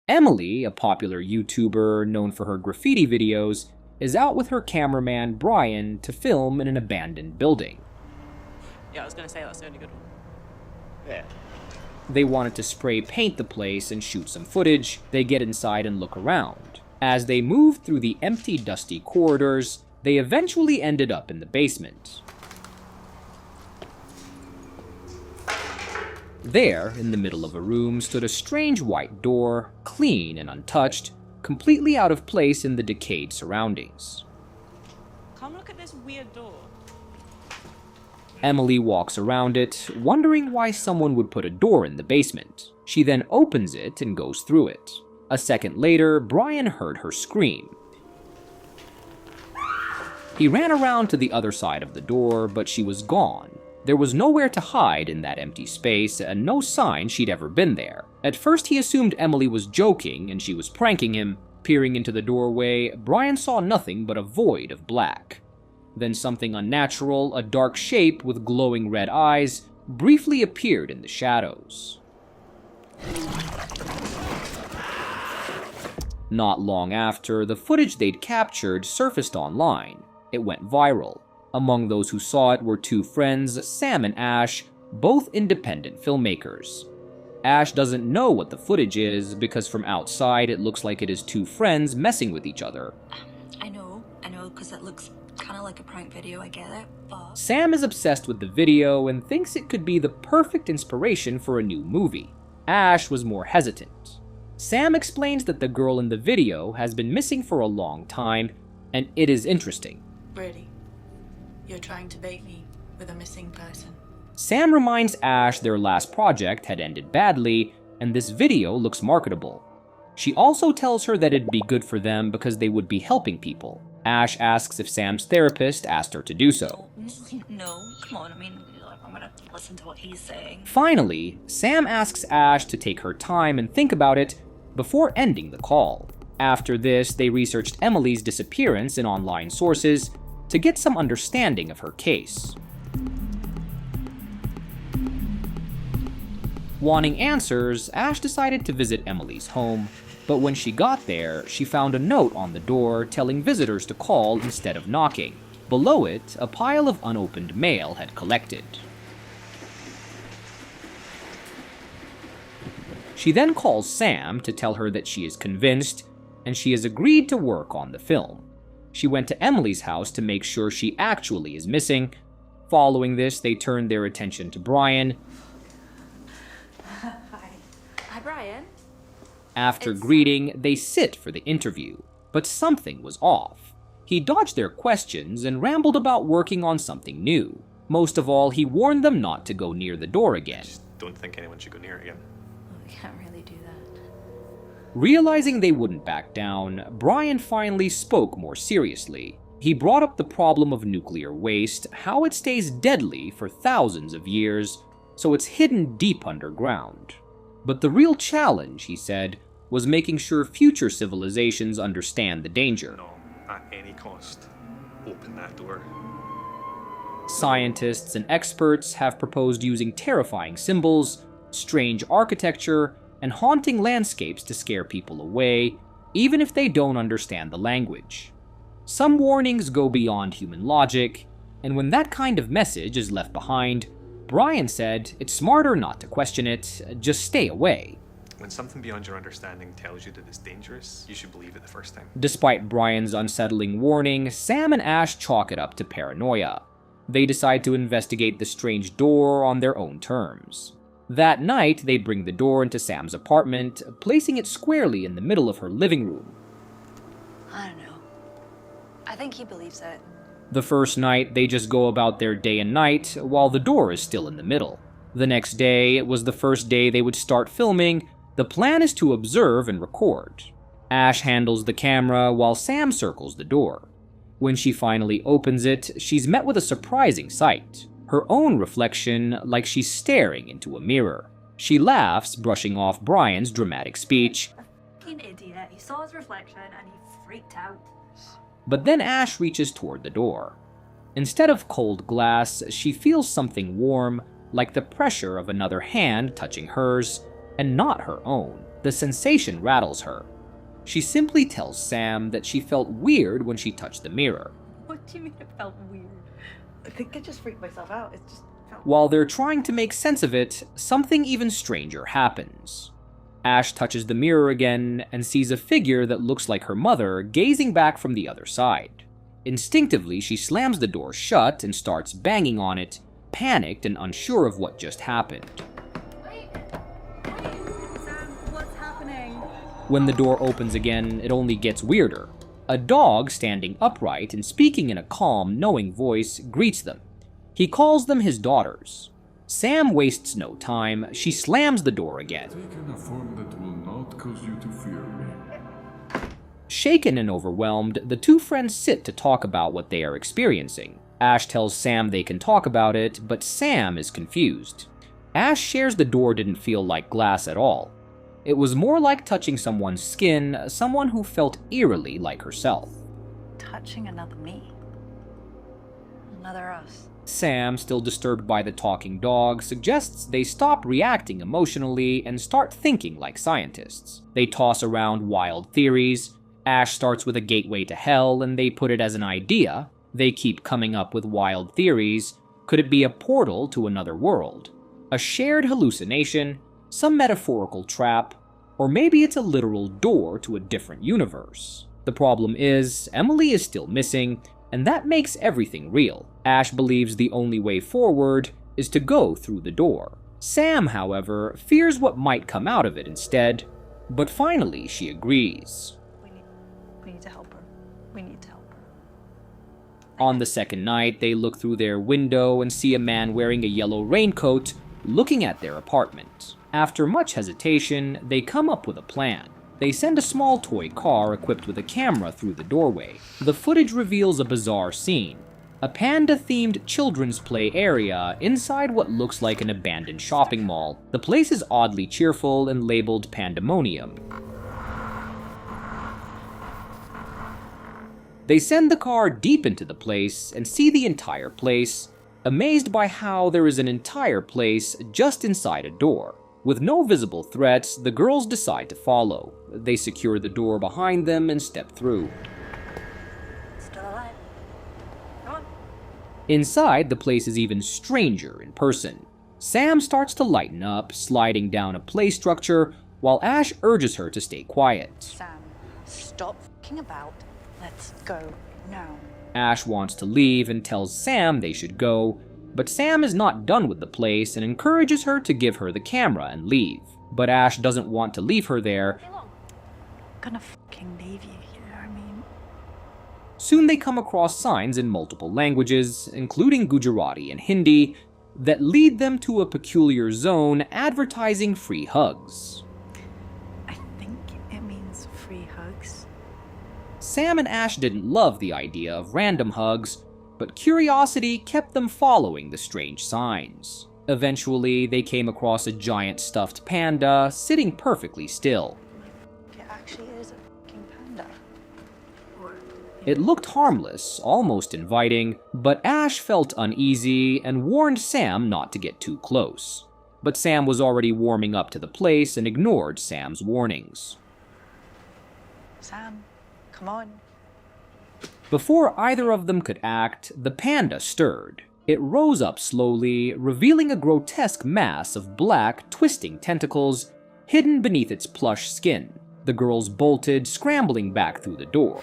Emily, a popular YouTuber known for her graffiti videos, is out with her cameraman Brian to film in an abandoned building. Yeah, I was gonna say that's the only good one. Yeah. They wanted to spray paint the place and shoot some footage. They get inside and look around. As they move through the empty, dusty corridors, they eventually ended up in the basement. There, in the middle of a room, stood a strange white door, clean and untouched, completely out of place in the decayed surroundings. Come look at this weird door. Emily walks around it, wondering why someone would put a door in the basement. She then opens it and goes through it. A second later, Brian heard her scream. He ran around to the other side of the door, but she was gone. There was nowhere to hide in that empty space, and no sign she'd ever been there. At first he assumed Emily was joking and she was pranking him. Peering into the doorway, Brian saw nothing but a void of black. Then something unnatural, a dark shape with glowing red eyes, briefly appeared in the shadows. Not long after, the footage they'd captured surfaced online. It went viral. Among those who saw it were two friends, Sam and Ash, both independent filmmakers. Ash doesn't know what the footage is because from outside it looks like it is two friends messing with each other. I know, because it looks kind of like a prank video, I get it, but... Sam is obsessed with the video and thinks it could be the perfect inspiration for a new movie. Ash was more hesitant. Sam explains that the girl in the video has been missing for a long time, and it is interesting. Really? You're trying to bait me with a missing person? Sam reminds Ash their last project had ended badly, and this video looks marketable. She also tells her that it'd be good for them because they would be helping people. Ash asks if Sam's therapist asked her to do so. No, come on, I'm gonna listen to what he's saying. Finally, Sam asks Ash to take her time and think about it before ending the call. After this, they researched Emily's disappearance in online sources to get some understanding of her case. Wanting answers, Ash decided to visit Emily's home, but when she got there, she found a note on the door telling visitors to call instead of knocking. Below it, a pile of unopened mail had collected. She then calls Sam to tell her that she is convinced, and she has agreed to work on the film. She went to Emily's house to make sure she actually is missing. Following this, they turned their attention to Brian. Hi, Brian. After greeting, they sit for the interview, but something was off. He dodged their questions and rambled about working on something new. Most of all, he warned them not to go near the door again. I just don't think anyone should go near it again. Well, we can't really do that. Realizing they wouldn't back down, Brian finally spoke more seriously. He brought up the problem of nuclear waste, how it stays deadly for thousands of years, so it's hidden deep underground. But the real challenge, he said, was making sure future civilizations understand the danger. No, at any cost, open that door. Scientists and experts have proposed using terrifying symbols, strange architecture, and haunting landscapes to scare people away, even if they don't understand the language. Some warnings go beyond human logic, and when that kind of message is left behind, Brian said it's smarter not to question it, just stay away. When something beyond your understanding tells you that it's dangerous, you should believe it the first time. Despite Brian's unsettling warning, Sam and Ash chalk it up to paranoia. They decide to investigate the strange door on their own terms. That night, they bring the door into Sam's apartment, placing it squarely in the middle of her living room. I don't know. I think he believes it. The first night, they just go about their day and night, while the door is still in the middle. The next day, it was the first day they would start filming. The plan is to observe and record. Ash handles the camera while Sam circles the door. When she finally opens it, she's met with a surprising sight. Her own reflection, like she's staring into a mirror. She laughs, brushing off Brian's dramatic speech. Fucking idiot. He saw his reflection and he freaked out. But then Ash reaches toward the door. Instead of cold glass, she feels something warm, like the pressure of another hand touching hers, and not her own. The sensation rattles her. She simply tells Sam that she felt weird when she touched the mirror. What do you mean it felt weird? I think I just freaked myself out. It just felt... While they're trying to make sense of it, something even stranger happens. Ash touches the mirror again and sees a figure that looks like her mother gazing back from the other side. Instinctively, she slams the door shut and starts banging on it, panicked and unsure of what just happened. Wait! Sam, what's happening? When the door opens again, it only gets weirder. A dog, standing upright and speaking in a calm, knowing voice, greets them. He calls them his daughters. Sam wastes no time. She slams the door again. Taken a form that will not cause you to fear me. Shaken and overwhelmed, the two friends sit to talk about what they are experiencing. Ash tells Sam they can talk about it, but Sam is confused. Ash shares the door didn't feel like glass at all. It was more like touching someone's skin, someone who felt eerily like herself. Touching another me. Another us. Sam, still disturbed by the talking dog, suggests they stop reacting emotionally and start thinking like scientists. They toss around wild theories. Ash starts with a gateway to hell, and they put it as an idea. They keep coming up with wild theories. Could it be a portal to another world? A shared hallucination? Some metaphorical trap? Or maybe it's a literal door to a different universe? The problem is, Emily is still missing, and that makes everything real. Ash believes the only way forward is to go through the door. Sam, however, fears what might come out of it instead, but finally she agrees. We need to help her. We need to help her. On the second night, they look through their window and see a man wearing a yellow raincoat looking at their apartment. After much hesitation, they come up with a plan. They send a small toy car equipped with a camera through the doorway. The footage reveals a bizarre scene. A panda-themed children's play area inside what looks like an abandoned shopping mall. The place is oddly cheerful and labeled Pandemonium. They send the car deep into the place and see the entire place, amazed by how there is an entire place just inside a door. With no visible threats, the girls decide to follow. They secure the door behind them and step through. Still alive. Come on. Inside, the place is even stranger in person. Sam starts to lighten up, sliding down a play structure, while Ash urges her to stay quiet. Sam, stop f***ing about. Let's go now. Ash wants to leave and tells Sam they should go, but Sam is not done with the place and encourages her to give her the camera and leave. But Ash doesn't want to leave her there. I'm gonna f***ing leave you here, Soon they come across signs in multiple languages, including Gujarati and Hindi, that lead them to a peculiar zone advertising free hugs. I think it means free hugs. Sam and Ash didn't love the idea of random hugs, but curiosity kept them following the strange signs. Eventually, they came across a giant stuffed panda sitting perfectly still. It actually is a f***ing panda. It looked harmless, almost inviting, but Ash felt uneasy and warned Sam not to get too close. But Sam was already warming up to the place and ignored Sam's warnings. Sam, come on. Before either of them could act, the panda stirred. It rose up slowly, revealing a grotesque mass of black, twisting tentacles hidden beneath its plush skin. The girls bolted, scrambling back through the door.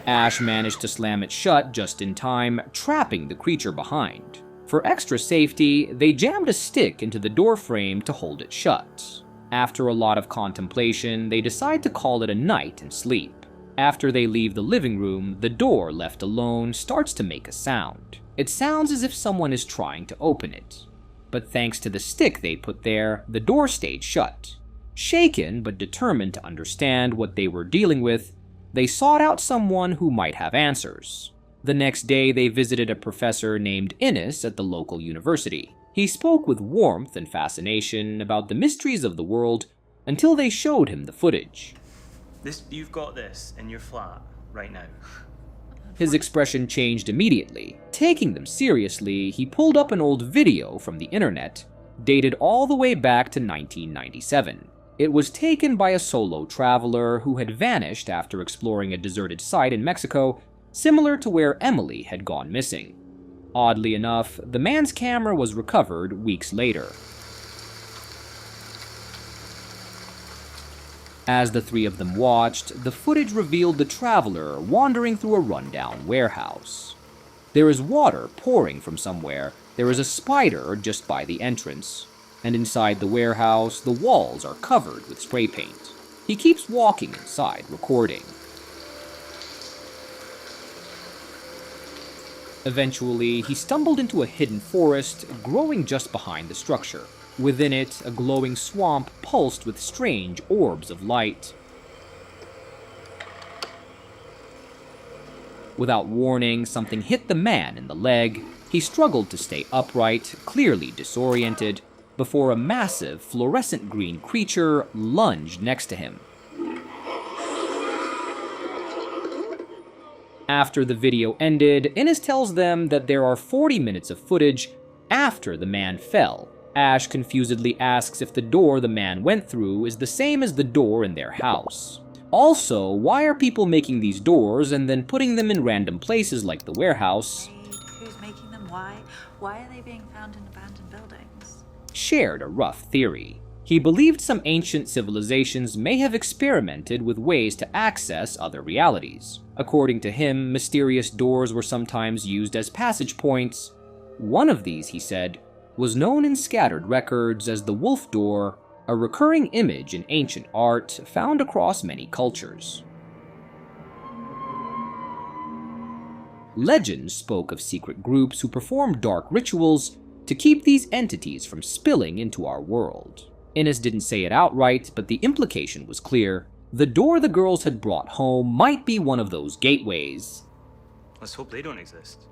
Ash managed to slam it shut just in time, trapping the creature behind. For extra safety, they jammed a stick into the door frame to hold it shut. After a lot of contemplation, they decide to call it a night and sleep. After they leave the living room, the door left alone starts to make a sound. It sounds as if someone is trying to open it. But thanks to the stick they put there, the door stayed shut. Shaken but determined to understand what they were dealing with, they sought out someone who might have answers. The next day, they visited a professor named Innes at the local university. He spoke with warmth and fascination about the mysteries of the world until they showed him the footage. You've got this in your flat right now. His expression changed immediately. Taking them seriously, he pulled up an old video from the internet, dated all the way back to 1997. It was taken by a solo traveler who had vanished after exploring a deserted site in Mexico, similar to where Emily had gone missing. Oddly enough, the man's camera was recovered weeks later. As the three of them watched, the footage revealed the traveler wandering through a rundown warehouse. There is water pouring from somewhere, there is a spider just by the entrance, and inside the warehouse, the walls are covered with spray paint. He keeps walking inside, recording. Eventually, he stumbled into a hidden forest growing just behind the structure. Within it, a glowing swamp pulsed with strange orbs of light. Without warning, something hit the man in the leg. He struggled to stay upright, clearly disoriented, before a massive fluorescent green creature lunged next to him. After the video ended, Innes tells them that there are 40 minutes of footage after the man fell. Ash confusedly asks if the door the man went through is the same as the door in their house. Also, why are people making these doors and then putting them in random places like the warehouse? Who's making them? Why? Why are they being found in abandoned buildings? Shared a rough theory. He believed some ancient civilizations may have experimented with ways to access other realities. According to him, mysterious doors were sometimes used as passage points. One of these, he said, was known in scattered records as the wolf door, a recurring image in ancient art found across many cultures. Legends spoke of secret groups who performed dark rituals to keep these entities from spilling into our world. Innes didn't say it outright, but the implication was clear. The door the girls had brought home might be one of those gateways. Let's hope they don't exist.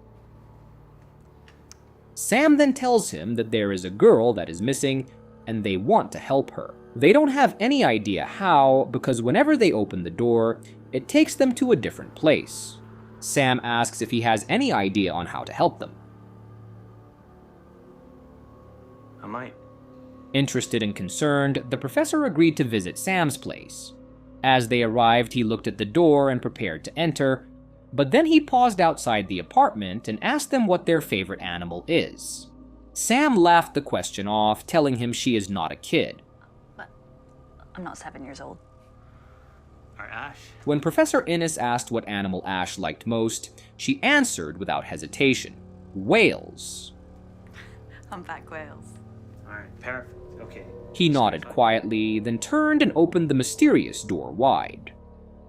Sam then tells him that there is a girl that is missing, and they want to help her. They don't have any idea how, because whenever they open the door, it takes them to a different place. Sam asks if he has any idea on how to help them. I might. Interested and concerned, the professor agreed to visit Sam's place. As they arrived, he looked at the door and prepared to enter, but then he paused outside the apartment and asked them what their favorite animal is. Sam laughed the question off, telling him she is not a kid. But I'm not 7 years old. Our Ash? When Professor Innes asked what animal Ash liked most, she answered without hesitation, whales. Humpback whales. Alright, perfect. Okay. He nodded quietly, then turned and opened the mysterious door wide.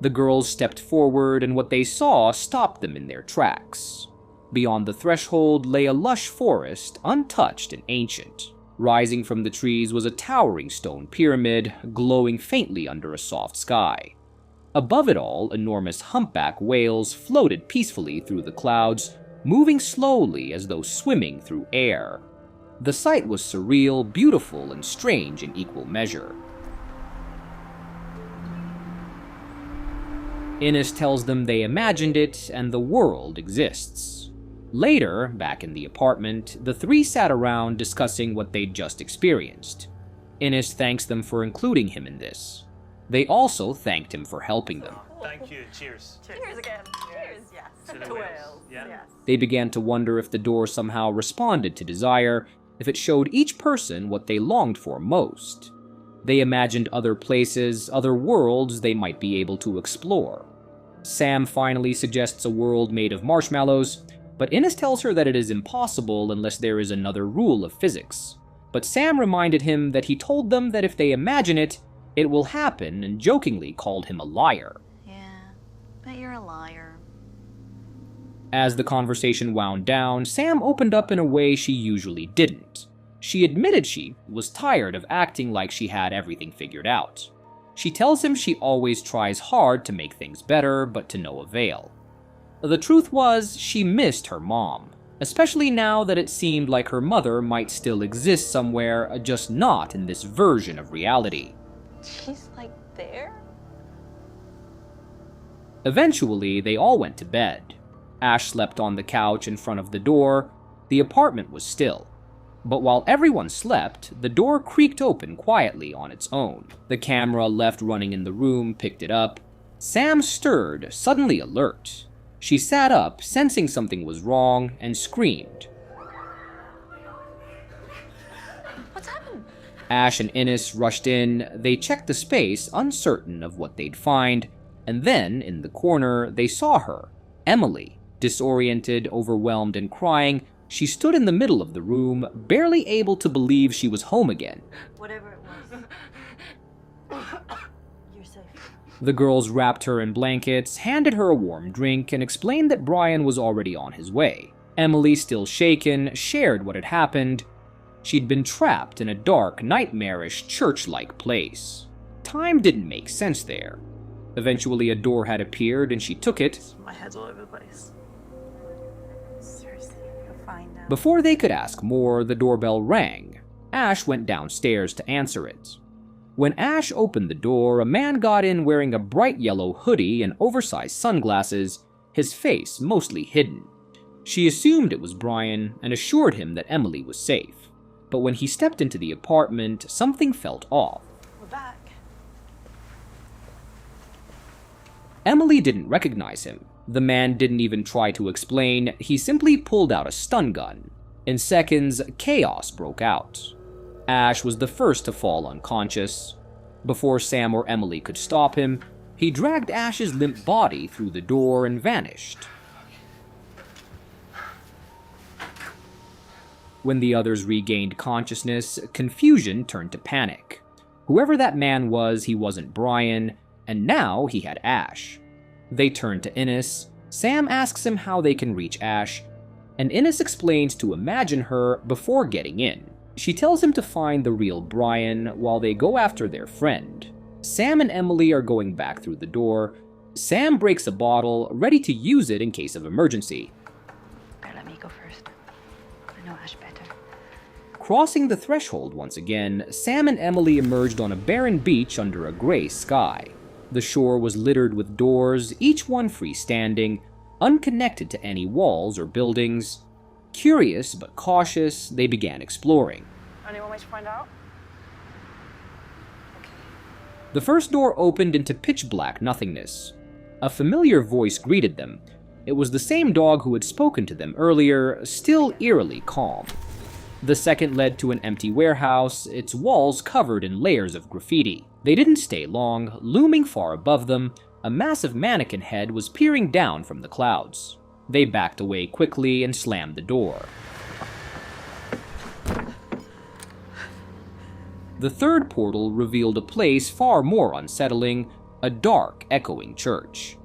The girls stepped forward, and what they saw stopped them in their tracks. Beyond the threshold lay a lush forest, untouched and ancient. Rising from the trees was a towering stone pyramid, glowing faintly under a soft sky. Above it all, enormous humpback whales floated peacefully through the clouds, moving slowly as though swimming through air. The sight was surreal, beautiful, and strange in equal measure. Innes tells them they imagined it, and the world exists. Later, back in the apartment, the three sat around discussing what they'd just experienced. Innes thanks them for including him in this. They also thanked him for helping them. Thank you. Cheers. Cheers again. Cheers, yes. To the whales. Yeah. Yes. They began to wonder if the door somehow responded to desire, if it showed each person what they longed for most. They imagined other places, other worlds they might be able to explore. Sam finally suggests a world made of marshmallows, but Innes tells her that it is impossible unless there is another rule of physics. But Sam reminded him that he told them that if they imagine it, it will happen, and jokingly called him a liar. Yeah, but you're a liar. As the conversation wound down, Sam opened up in a way she usually didn't. She admitted she was tired of acting like she had everything figured out. She tells him she always tries hard to make things better, but to no avail. The truth was, she missed her mom, especially now that it seemed like her mother might still exist somewhere, just not in this version of reality. She's like there? Eventually, they all went to bed. Ash slept on the couch in front of the door. The apartment was still. But while everyone slept, the door creaked open quietly on its own. The camera left running in the room picked it up. Sam stirred, suddenly alert. She sat up, sensing something was wrong, and screamed. What's happened? Ash and Innes rushed in. They checked the space, uncertain of what they'd find, and then, in the corner, they saw her, Emily. Disoriented, overwhelmed, and crying, she stood in the middle of the room, barely able to believe she was home again. Whatever it was. You're safe. The girls wrapped her in blankets, handed her a warm drink, and explained that Brian was already on his way. Emily, still shaken, shared what had happened. She'd been trapped in a dark, nightmarish, church-like place. Time didn't make sense there. Eventually, a door had appeared, and she took it. My head's all over the place. Seriously, you're fine now. Before they could ask more, the doorbell rang. Ash went downstairs to answer it. When Ash opened the door, a man got in wearing a bright yellow hoodie and oversized sunglasses, his face mostly hidden. She assumed it was Brian and assured him that Emily was safe. But when he stepped into the apartment, something felt off. We're back. Emily didn't recognize him. The man didn't even try to explain, he simply pulled out a stun gun. In seconds, chaos broke out. Ash was the first to fall unconscious. Before Sam or Emily could stop him, he dragged Ash's limp body through the door and vanished. When the others regained consciousness, confusion turned to panic. Whoever that man was, he wasn't Brian, and now he had Ash. They turn to Innes. Sam asks him how they can reach Ash, and Innes explains to imagine her before getting in. She tells him to find the real Brian while they go after their friend. Sam and Emily are going back through the door. Sam breaks a bottle, ready to use it in case of emergency. Better let me go first. I know Ash better. Crossing the threshold once again, Sam and Emily emerged on a barren beach under a gray sky. The shore was littered with doors, each one freestanding, unconnected to any walls or buildings. Curious but cautious, they began exploring. Anyone way to find out? The first door opened into pitch black nothingness. A familiar voice greeted them. It was the same dog who had spoken to them earlier, still eerily calm. The second led to an empty warehouse, its walls covered in layers of graffiti. They didn't stay long. Looming far above them, a massive mannequin head was peering down from the clouds. They backed away quickly and slammed the door. The third portal revealed a place far more unsettling, a dark, echoing church.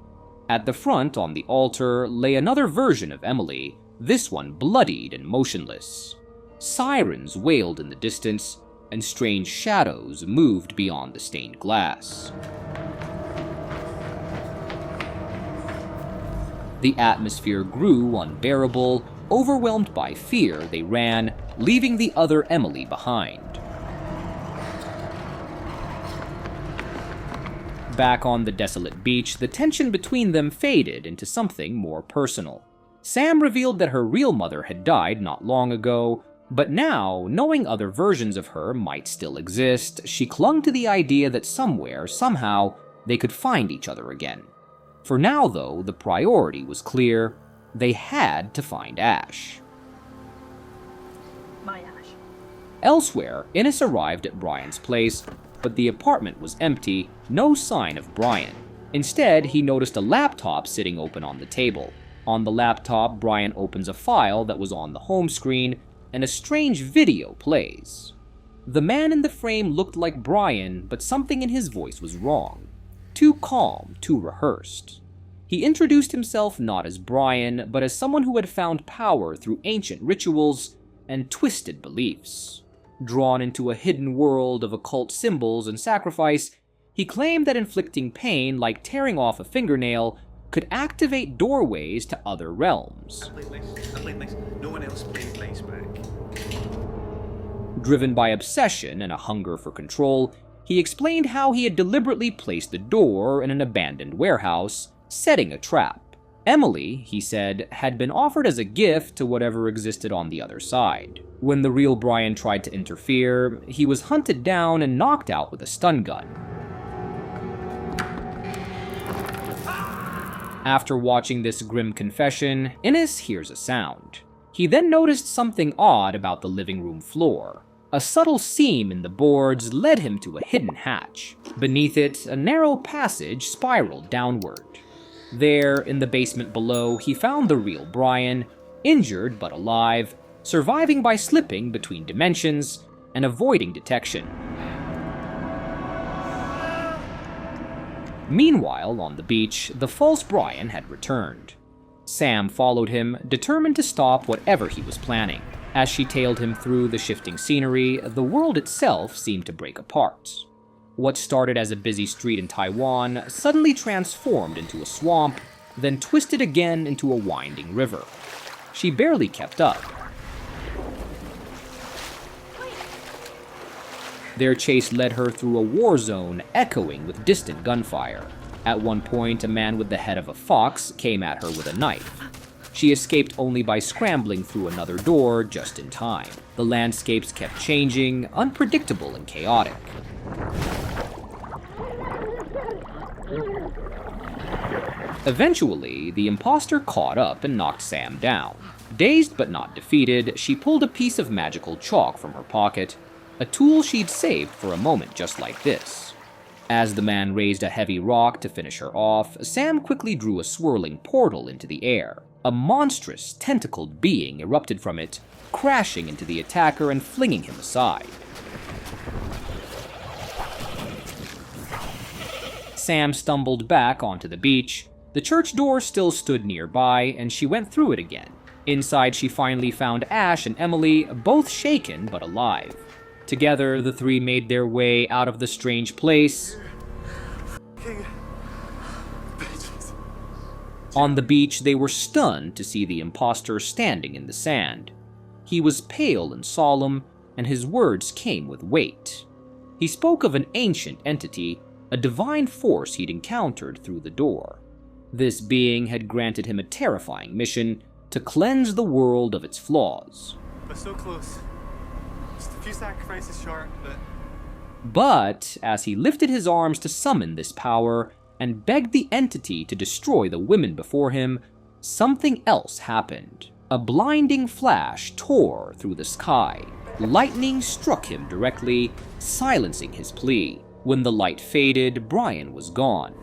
At the front, on the altar, lay another version of Emily, this one bloodied and motionless. Sirens wailed in the distance, and strange shadows moved beyond the stained glass. The atmosphere grew unbearable. Overwhelmed by fear, they ran, leaving the other Emily behind. Back on the desolate beach, the tension between them faded into something more personal. Sam revealed that her real mother had died not long ago, but now, knowing other versions of her might still exist, she clung to the idea that somewhere, somehow, they could find each other again. For now, though, the priority was clear. They had to find Ash. My Ash. Elsewhere, Innes arrived at Brian's place, but the apartment was empty, no sign of Brian. Instead, he noticed a laptop sitting open on the table. On the laptop, Brian opens a file that was on the home screen, and a strange video plays. The man in the frame looked like Brian, but something in his voice was wrong. Too calm, too rehearsed. He introduced himself not as Brian, but as someone who had found power through ancient rituals and twisted beliefs. Drawn into a hidden world of occult symbols and sacrifice, he claimed that inflicting pain, like tearing off a fingernail, could activate doorways to other realms. No one else plays nice back. Driven by obsession and a hunger for control, he explained how he had deliberately placed the door in an abandoned warehouse, setting a trap. Emily, he said, had been offered as a gift to whatever existed on the other side. When the real Brian tried to interfere, he was hunted down and knocked out with a stun gun. After watching this grim confession, Innes hears a sound. He then noticed something odd about the living room floor. A subtle seam in the boards led him to a hidden hatch. Beneath it, a narrow passage spiraled downward. There, in the basement below, he found the real Brian, injured but alive, surviving by slipping between dimensions and avoiding detection. Meanwhile, on the beach, the false Brian had returned. Sam followed him, determined to stop whatever he was planning. As she tailed him through the shifting scenery, the world itself seemed to break apart. What started as a busy street in Taiwan suddenly transformed into a swamp, then twisted again into a winding river. She barely kept up. Their chase led her through a war zone echoing with distant gunfire. At one point, a man with the head of a fox came at her with a knife. She escaped only by scrambling through another door just in time. The landscapes kept changing, unpredictable and chaotic. Eventually, the imposter caught up and knocked Sam down. Dazed but not defeated, she pulled a piece of magical chalk from her pocket, a tool she'd saved for a moment just like this. As the man raised a heavy rock to finish her off, Sam quickly drew a swirling portal into the air. A monstrous, tentacled being erupted from it, crashing into the attacker and flinging him aside. Sam stumbled back onto the beach. The church door still stood nearby, and she went through it again. Inside, she finally found Ash and Emily, both shaken but alive. Together, the three made their way out of the strange place. On the beach, they were stunned to see the imposter standing in the sand. He was pale and solemn, and his words came with weight. He spoke of an ancient entity, a divine force he'd encountered through the door. This being had granted him a terrifying mission to cleanse the world of its flaws. We're so close. Just a few sacrifices short, But as he lifted his arms to summon this power and begged the entity to destroy the women before him, something else happened. A blinding flash tore through the sky. Lightning struck him directly, silencing his plea. When the light faded, Brian was gone.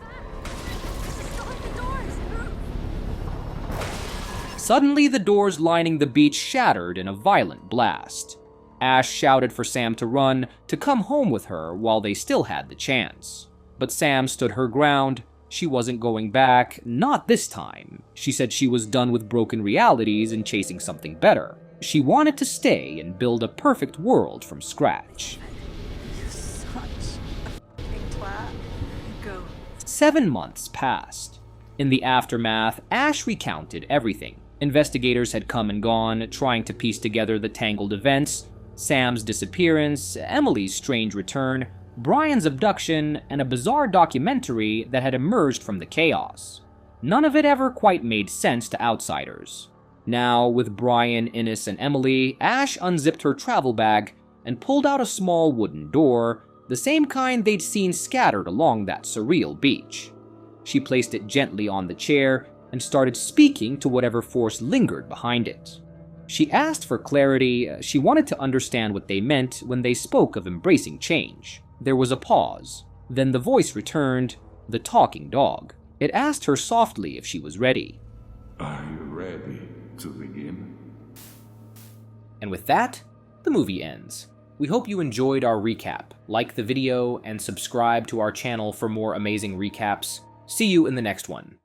Suddenly, the doors lining the beach shattered in a violent blast. Ash shouted for Sam to run, to come home with her while they still had the chance. But Sam stood her ground. She wasn't going back, not this time. She said she was done with broken realities and chasing something better. She wanted to stay and build a perfect world from scratch. 7 months passed. In the aftermath, Ash recounted everything. Investigators had come and gone, trying to piece together the tangled events: Sam's disappearance, Emily's strange return, Brian's abduction, and a bizarre documentary that had emerged from the chaos. None of it ever quite made sense to outsiders. Now, with Brian, Innes, and Emily, Ash unzipped her travel bag and pulled out a small wooden door, the same kind they'd seen scattered along that surreal beach. She placed it gently on the chair and started speaking to whatever force lingered behind it. She asked for clarity. She wanted to understand what they meant when they spoke of embracing change. There was a pause. Then the voice returned, the talking dog. It asked her softly if she was ready. Are you ready to begin? And with that, the movie ends. We hope you enjoyed our recap. Like the video and subscribe to our channel for more amazing recaps. See you in the next one.